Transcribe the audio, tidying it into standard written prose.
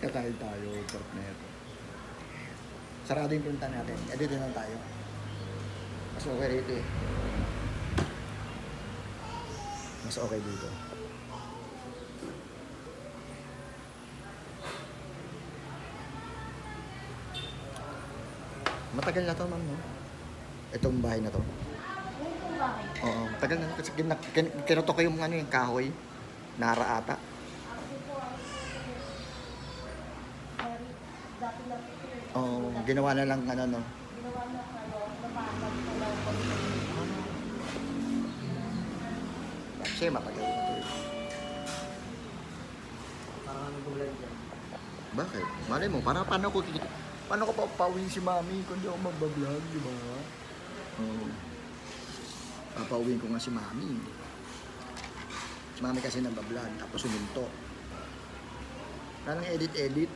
Kakain tayo, sarap na ito. Sarado yung pinunta natin. Edit din lang tayo. Mas okay rito eh. Mas okay dito. Matagal na to, ma'am, no? Itong bahay na to. Yung bahay. Oo, tagal na. Kasi kinuto ko yung ano, yung kahoy. Nara ata. Actually po, dati lang ito. Oo, ginawa na lang ano, no? Ginawa na napagod na lang po. Kasi matagal na to eh. Parang ano gulay dyan. Bakit? Malay mo, paano ko pa pauwiin si mami kung di ako magbablog, di ba? Oo. Papauwiin ko nga si mami. Si mami kasi nagbablog, tapos suminto. Wala nang edit-edit.